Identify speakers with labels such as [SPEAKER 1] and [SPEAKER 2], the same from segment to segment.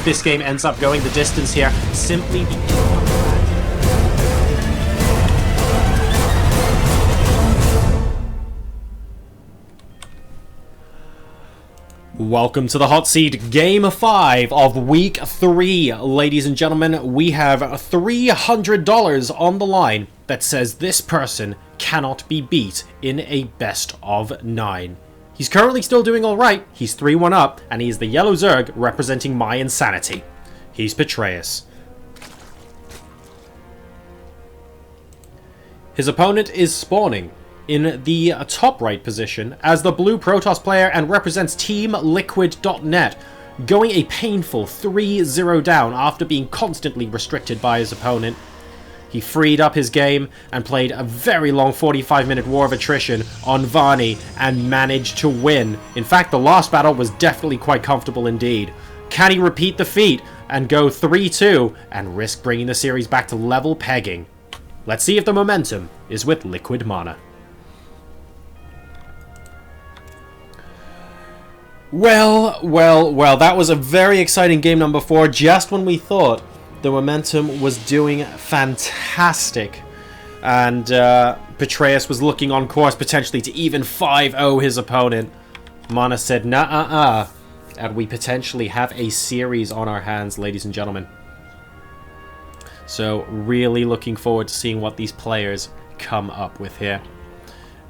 [SPEAKER 1] this game ends up going the distance here, simply because... Welcome to the hot seat, game 5 of week 3. Ladies and gentlemen, we have $300 on the line that says this person cannot be beat in a best of 9. He's currently still doing alright, he's 3-1 up, and he's the yellow Zerg representing my insanity. He's Petraeus. His opponent is spawning in the top right position as the blue Protoss player and represents TeamLiquid.net, going a painful 3-0 down after being constantly restricted by his opponent. He freed up his game and played a very long 45-minute war of attrition on Varney and managed to win. In fact, the last battle was definitely quite comfortable indeed. Can he repeat the feat and go 3-2 and risk bringing the series back to level pegging? Let's see if the momentum is with Liquid Mana. Well, that was a very exciting game number 4, just when we thought the momentum was doing fantastic. And Petraeus was looking on course potentially to even 5-0 his opponent. Mana said, nah, and we potentially have a series on our hands, ladies and gentlemen. So, really looking forward to seeing what these players come up with here.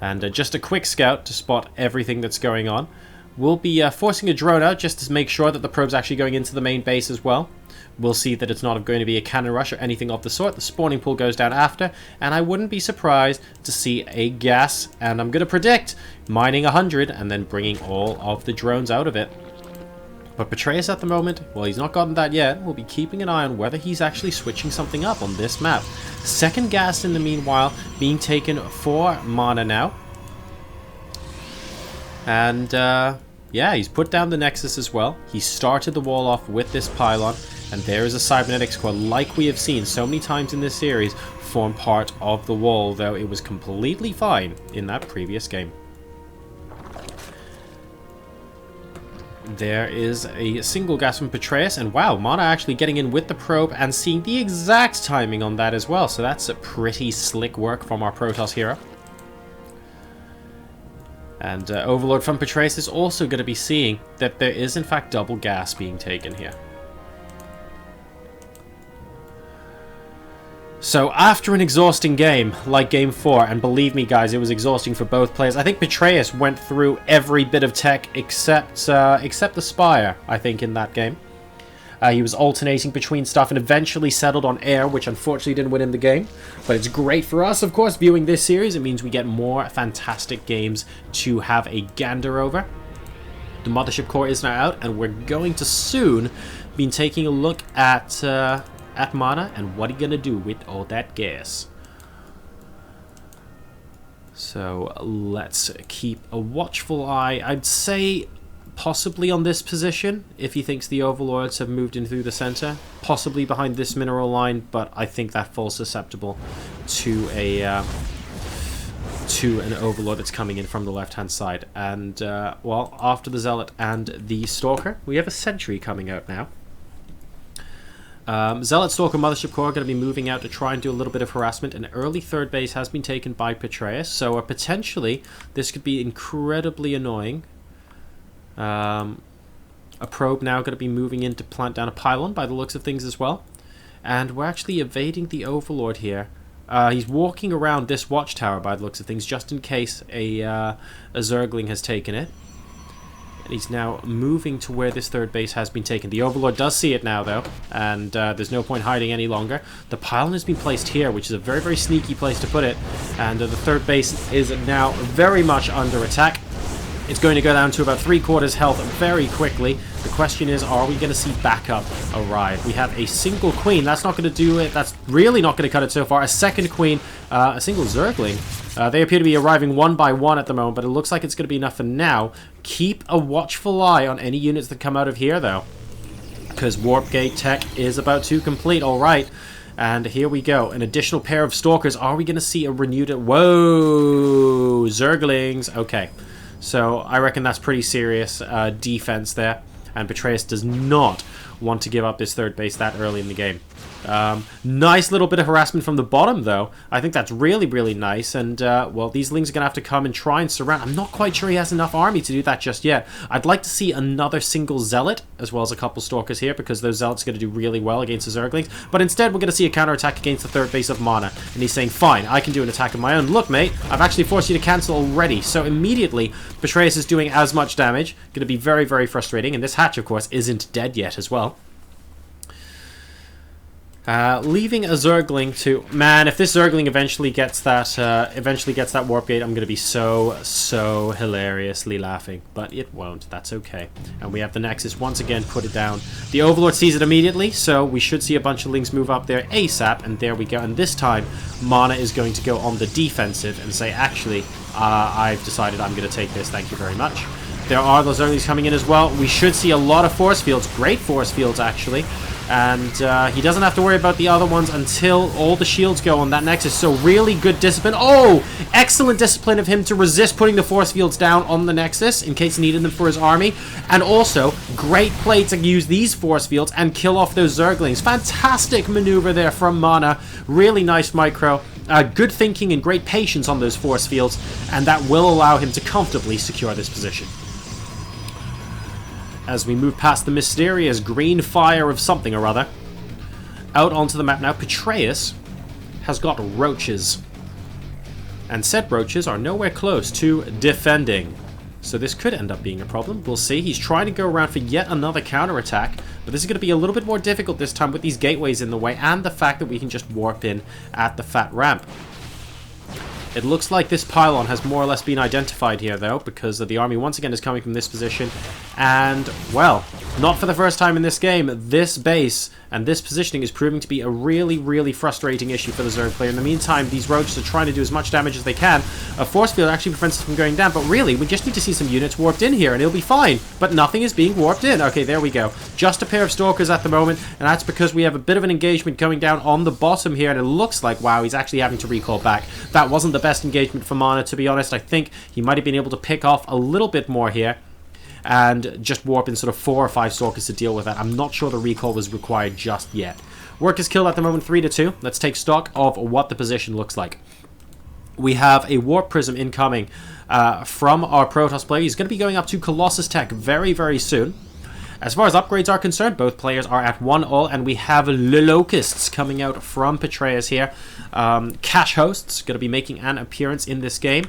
[SPEAKER 1] And just a quick scout to spot everything that's going on. We'll be forcing a drone out just to make sure that the probe's actually going into the main base as well. We'll see that it's not going to be a cannon rush or anything of the sort. The spawning pool goes down after, and I wouldn't be surprised to see a gas, and I'm going to predict mining 100 and then bringing all of the drones out of it. But Petraeus at the moment, well, he's not gotten that yet. We'll be keeping an eye on whether he's actually switching something up on this map. Second gas in the meanwhile being taken for Mana now. And, yeah, he's put down the Nexus as well. He started the wall off with this pylon. And there is a Cybernetics core, like we have seen so many times in this series, form part of the wall, though it was completely fine in that previous game. There is a single gas from Petraeus, and wow, Mana actually getting in with the probe and seeing the exact timing on that as well. So that's a pretty slick work from our Protoss hero. And Overlord from Petraeus is also going to be seeing that there is in fact double gas being taken here. So after an exhausting game like game 4, and believe me guys, it was exhausting for both players. I think Petraeus went through every bit of tech except the Spire, I think, in that game. He was alternating between stuff and eventually settled on air, which unfortunately didn't win him the game. But it's great for us, of course, viewing this series. It means we get more fantastic games to have a gander over. The Mothership Core is now out, and we're going to soon be taking a look at Mana and what are you going to do with all that gas. So let's keep a watchful eye. I'd say possibly on this position, if he thinks the Overlords have moved in through the center. Possibly behind this mineral line, but I think that falls susceptible to an Overlord that's coming in from the left-hand side. And, well, after the Zealot and the Stalker, we have a Sentry coming out now. Zealot, Stalker, Mothership Core are going to be moving out to try and do a little bit of harassment. An early third base has been taken by Petraeus, so potentially this could be incredibly annoying. A probe now going to be moving in to plant down a pylon by the looks of things as well. And we're actually evading the Overlord here. He's walking around this watchtower by the looks of things, just in case a Zergling has taken it. And he's now moving to where this third base has been taken. The Overlord does see it now, though, and there's no point hiding any longer. The pylon has been placed here, which is a very, very sneaky place to put it. And the third base is now very much under attack. It's going to go down to about 3/4 health very quickly. The question is, are we going to see backup arrive? We have a single queen. That's not going to do it. That's really not going to cut it so far. A second queen, a single Zergling. They appear to be arriving one by one at the moment, but it looks like it's going to be enough for now. Keep a watchful eye on any units that come out of here, though, because Warp Gate tech is about to complete. All right. And here we go. An additional pair of Stalkers. Are we going to see a renewed... Whoa! Zerglings. Okay. So I reckon that's pretty serious defense there. and Petraeus does not want to give up this third base that early in the game. Nice little bit of harassment from the bottom, though. I think that's really, really nice. And, well, these Lings are going to have to come and try and surround. I'm not quite sure he has enough army to do that just yet. I'd like to see another single Zealot, as well as a couple Stalkers here, because those Zealots are going to do really well against the Zerglings. But instead, we're going to see a counterattack against the third base of Mana. And he's saying, fine, I can do an attack of my own. Look, mate, I've actually forced you to cancel already. So immediately, Petraeus is doing as much damage. Going to be very, very frustrating. And this hatch, of course, isn't dead yet as well. Leaving a Zergling to... Man, if this Zergling eventually gets that Warp Gate, I'm going to be so hilariously laughing. But it won't. That's okay. And we have the Nexus once again put it down. The Overlord sees it immediately, so we should see a bunch of Lings move up there ASAP. And there we go. And this time, Mana is going to go on the defensive and say, actually, I've decided I'm going to take this. Thank you very much. There are those Zerglings coming in as well. We should see a lot of Force Fields. Great Force Fields, actually. And he doesn't have to worry about the other ones until all the shields go on that Nexus. So really good discipline. Oh, excellent discipline of him to resist putting the Force Fields down on the Nexus in case he needed them for his army. And also, great play to use these Force Fields and kill off those Zerglings. Fantastic maneuver there from Mana. Really nice micro. Good thinking and great patience on those Force Fields. And that will allow him to comfortably secure this position. As we move past the mysterious green fire of something or other, out onto the map now, Petraeus has got roaches. And said roaches are nowhere close to defending. So this could end up being a problem. We'll see. He's trying to go around for yet another counterattack, but this is going to be a little bit more difficult this time with these gateways in the way and the fact that we can just warp in at the fat ramp. It looks like this pylon has more or less been identified here, though, because the army once again is coming from this position. And, well, not for the first time in this game, this base and this positioning is proving to be a really, really frustrating issue for the Zerg player. In the meantime, these roaches are trying to do as much damage as they can. A force field actually prevents us from going down, but really, we just need to see some units warped in here, and it'll be fine. But nothing is being warped in. Okay, there we go. Just a pair of Stalkers at the moment, and that's because we have a bit of an engagement going down on the bottom here, and it looks like, wow, he's actually having to recall back. That wasn't the best engagement for Mana, to be honest. I think he might have been able to pick off a little bit more here and just warp in sort of 4 or 5 Stalkers to deal with that. I'm not sure the recall was required just yet. Work is killed at the moment, 3-2. Let's take stock of what the position looks like. We have a Warp Prism incoming from our Protoss player. He's going to be going up to Colossus Tech very, very soon. As far as upgrades are concerned, both players are at 1-all, and we have Locusts coming out from Petraeus here. Cash Hosts going to be making an appearance in this game.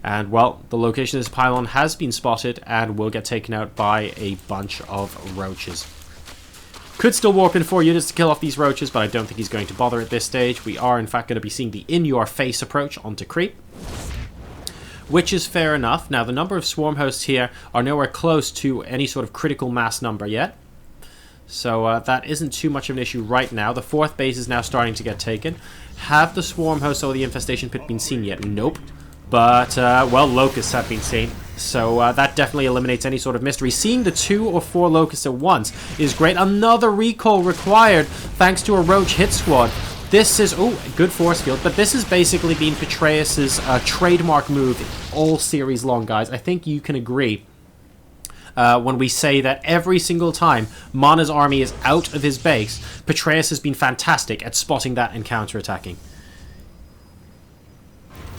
[SPEAKER 1] And, well, the location of this pylon has been spotted and will get taken out by a bunch of roaches. Could still warp in 4 units to kill off these roaches, but I don't think he's going to bother at this stage. We are, in fact, going to be seeing the in-your-face approach onto creep, which is fair enough. Now, the number of swarm hosts here are nowhere close to any sort of critical mass number yet. So that isn't too much of an issue right now. The 4th base is now starting to get taken. Have the swarm hosts or the infestation pit been seen yet? Nope. But, well, locusts have been seen. So that definitely eliminates any sort of mystery. Seeing the 2 or 4 locusts at once is great. Another recall required thanks to a roach hit squad. This is, oh, good force field, but this has basically been Petraeus' trademark move all series long, guys. I think you can agree when we say that every single time Mana's army is out of his base, Petraeus has been fantastic at spotting that and counterattacking.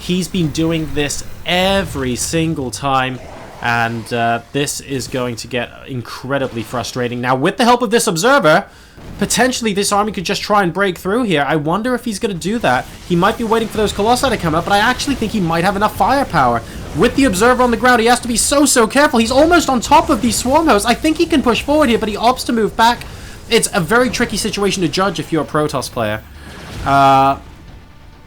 [SPEAKER 1] He's been doing this every single time, and this is going to get incredibly frustrating. Now, with the help of this observer, potentially this army could just try and break through here. I wonder if he's going to do that. He might be waiting for those Colossi to come up, but I actually think he might have enough firepower. With the observer on the ground, he has to be so careful. He's almost on top of these swarm hosts. I think he can push forward here, but he opts to move back. It's a very tricky situation to judge if you're a Protoss player.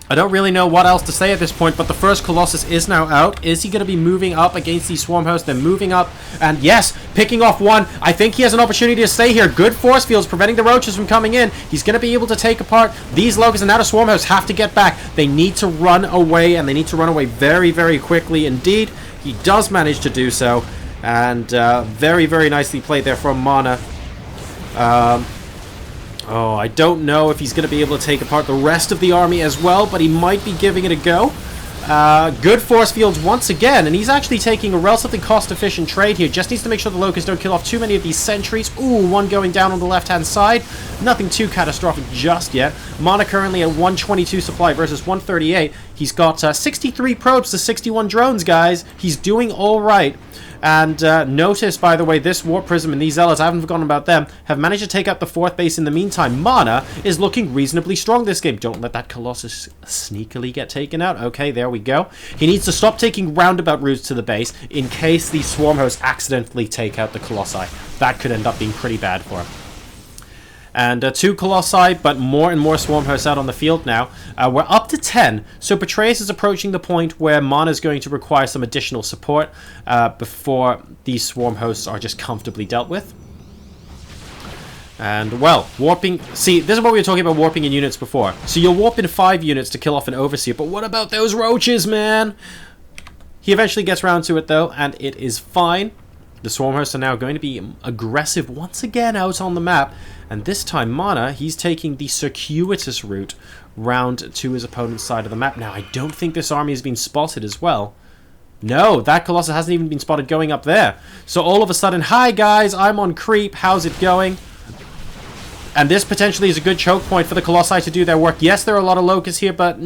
[SPEAKER 1] I don't really know what else to say at this point, but the first Colossus is now out. Is he going to be moving up against these swarm hosts? They're moving up, and yes, picking off one. I think he has an opportunity to stay here. Good force fields preventing the roaches from coming in. He's going to be able to take apart these locusts, and now the swarm hosts have to get back. They need to run away, and they need to run away very quickly indeed. He does manage to do so, and very nicely played there from Mana. Oh, I don't know if he's going to be able to take apart the rest of the army as well, but he might be giving it a go. Good force fields once again, and he's actually taking a relatively cost-efficient trade here. Just needs to make sure the Locusts don't kill off too many of these sentries. Ooh, one going down on the left-hand side. Nothing too catastrophic just yet. Mana currently at 122 supply versus 138. He's got 63 probes to 61 drones, guys. He's doing all right. And notice, by the way, this Warp Prism and these Zealots, I haven't forgotten about them, have managed to take out the 4th base in the meantime. Mana is looking reasonably strong this game. Don't let that Colossus sneakily get taken out. Okay, there we go. He needs to stop taking roundabout routes to the base in case the Swarm Hosts accidentally take out the Colossi. That could end up being pretty bad for him. And 2 Colossi, but more and more Swarm Hosts out on the field now. We're up to 10, so Petraeus is approaching the point where Mana is going to require some additional support before these Swarm Hosts are just comfortably dealt with. And, well, warping... See, this is what we were talking about warping in units before. So you'll warp in 5 units to kill off an Overseer, but what about those roaches, man? He eventually gets around to it, though, and it is fine. The Swarm Hosts are now going to be aggressive once again out on the map. And this time, Mana, he's taking the circuitous route round to his opponent's side of the map. Now, I don't think this army has been spotted as well. No, that Colossus hasn't even been spotted going up there. So all of a sudden, hi guys, I'm on creep, how's it going? And this potentially is a good choke point for the Colossi to do their work. Yes, there are a lot of Locusts here, but...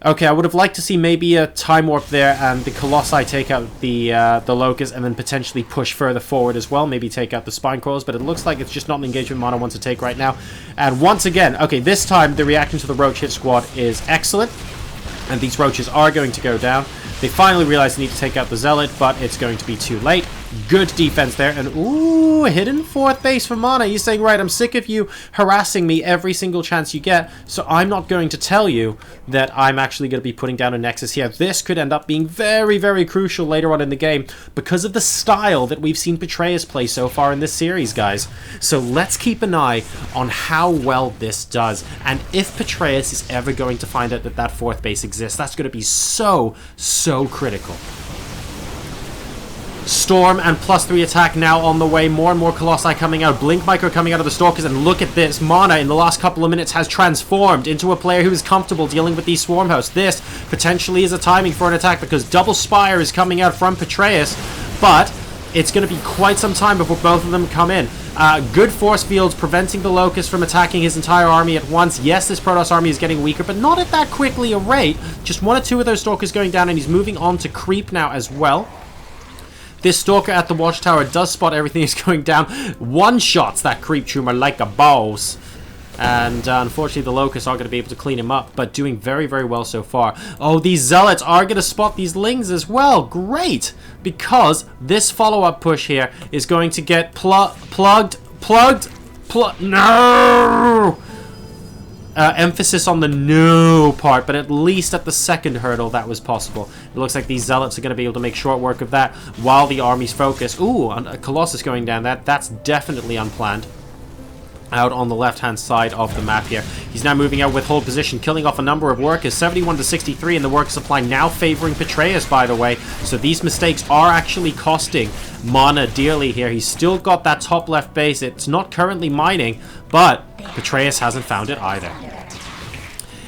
[SPEAKER 1] Okay, I would have liked to see maybe a time warp there and the Colossi take out the Locusts and then potentially push further forward as well. Maybe take out the Spine Coils, but it looks like it's just not an engagement Mana wants to take right now. And once again, okay, this time the reaction to the Roach Hit Squad is excellent. And these Roaches are going to go down. They finally realize they need to take out the Zealot, but it's going to be too late. Good defense there. And, ooh, hidden 4th base for Mana. He's saying, right, I'm sick of you harassing me every single chance you get, so I'm not going to tell you that I'm actually going to be putting down a Nexus here. This could end up being very, very crucial later on in the game because of the style that we've seen Petraeus play so far in this series, guys. So let's keep an eye on how well this does. And if Petraeus is ever going to find out that that 4th base exists, that's going to be so critical. Storm and +3 attack now on the way. More and more Colossi coming out. Blink Micro coming out of the Stalkers. And look at this. Mana in the last couple of minutes has transformed into a player who is comfortable dealing with these Swarm Hosts. This potentially is a timing for an attack because Double Spire is coming out from Petraeus. But it's going to be quite some time before both of them come in. Good force fields preventing the Locust from attacking his entire army at once. Yes, this Protoss army is getting weaker, but not at that quickly a rate. Just 1 or 2 of those Stalkers going down, and he's moving on to creep now as well. This Stalker at the Watchtower does spot everything is going down. One-shots that Creep Tumor like a boss. And unfortunately, the Locusts are going to be able to clean him up, but doing very, very well so far. Oh, these Zealots are going to spot these Lings as well. Great! Because this follow-up push here is going to get plugged. No! Emphasis on the no part, but at least at the second hurdle that was possible. It looks like these Zealots are going to be able to make short work of that while the armies focus. Ooh, a Colossus going down. That's definitely unplanned. Out on the left-hand side of the map here. He's now moving out with hold position, killing off a number of workers, 71 to 63, and the worker supply now favoring Petraeus, by the way. So these mistakes are actually costing Mana dearly here. He's still got that top left base. It's not currently mining, but Petraeus hasn't found it either.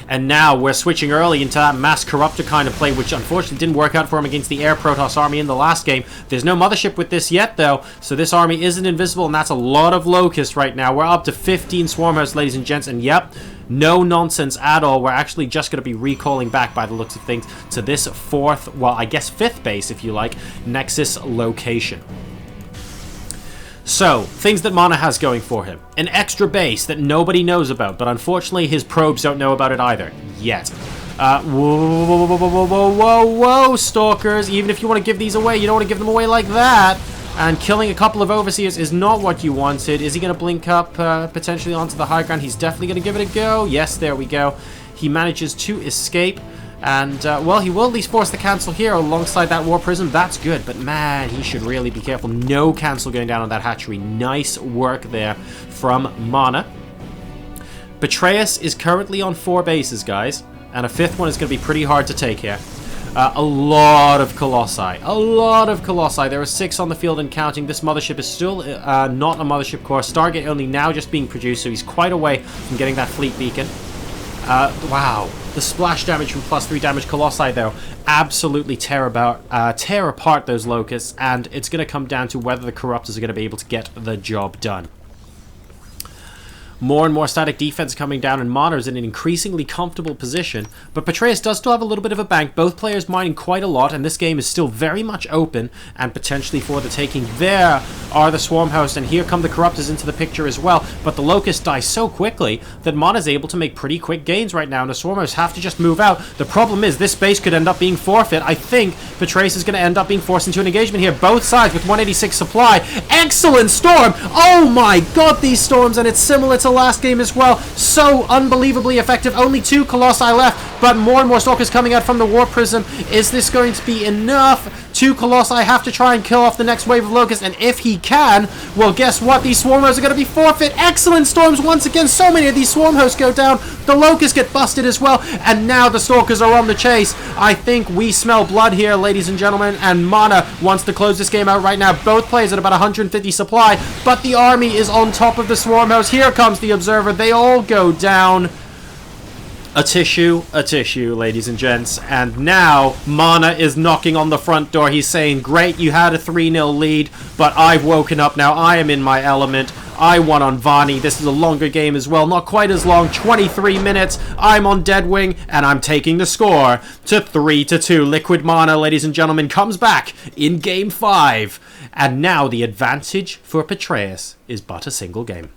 [SPEAKER 1] And now we're switching early into that Mass Corruptor kind of play, which unfortunately didn't work out for him against the Air Protoss army in the last game. There's no Mothership with this yet, though, so this army isn't invisible, and that's a lot of Locust right now. We're up to 15 Swarm Hosts, ladies and gents, and yep, no nonsense at all. We're actually just going to be recalling back, by the looks of things, to this 4th, well, I guess 5th base, if you like, Nexus location. So, things that Mana has going for him. An extra base that nobody knows about, but unfortunately his probes don't know about it either. Yet. Whoa, Stalkers. Even if you want to give these away, you don't want to give them away like that. And killing a couple of Overseers is not what you wanted. Is he going to blink up potentially onto the high ground? He's definitely going to give it a go. Yes, there we go. He manages to escape. And, well, he will at least force the cancel here alongside that War Prism. That's good, but man, he should really be careful. No cancel going down on that hatchery. Nice work there from Mana. Petraeus is currently on 4 bases, guys, and a 5th one is going to be pretty hard to take here. A lot of Colossi. A lot of Colossi. There are 6 on the field and counting. This Mothership is still not a Mothership core. Stargate only now just being produced, so he's quite away from getting that fleet beacon. Wow. The splash damage from +3 damage Colossi, though, absolutely tear apart those Locusts, and it's going to come down to whether the Corruptors are going to be able to get the job done. More and more static defense coming down, and Mana is in an increasingly comfortable position, but Petraeus does still have a little bit of a bank. Both players mining quite a lot, and this game is still very much open and potentially for the taking. There are the Swarm Hosts, and here come the Corruptors into the picture as well, but the Locusts die so quickly that Mana is able to make pretty quick gains right now, and the Swarm Hosts have to just move out. The problem is this base could end up being forfeit. I think Petraeus is going to end up being forced into an engagement here. Both sides with 186 supply. Excellent storm! Oh my god, these storms, and it's similar to last game as well. So unbelievably effective. Only 2 Colossi left, but more and more Stalkers coming out from the War Prism. Is this going to be enough? 2 Colossi have to try and kill off the next wave of Locusts, and if he can, well, guess what? These Swarm Hosts are going to be forfeit. Excellent storms once again. So many of these Swarm Hosts go down. The Locusts get busted as well, and now the Stalkers are on the chase. I think we smell blood here, ladies and gentlemen, and Mana wants to close this game out right now. Both players at about 150 supply, but the army is on top of the Swarm Host. Here comes the Observer. They all go down. A tissue, ladies and gents. And now, Mana is knocking on the front door. He's saying, great, you had a 3-0 lead, but I've woken up now. I am in my element. I won on Vani. This is a longer game as well. Not quite as long, 23 minutes. I'm on Deadwing, and I'm taking the score to 3-2. Liquid Mana, ladies and gentlemen, comes back in Game 5. And now the advantage for Petraeus is but a single game.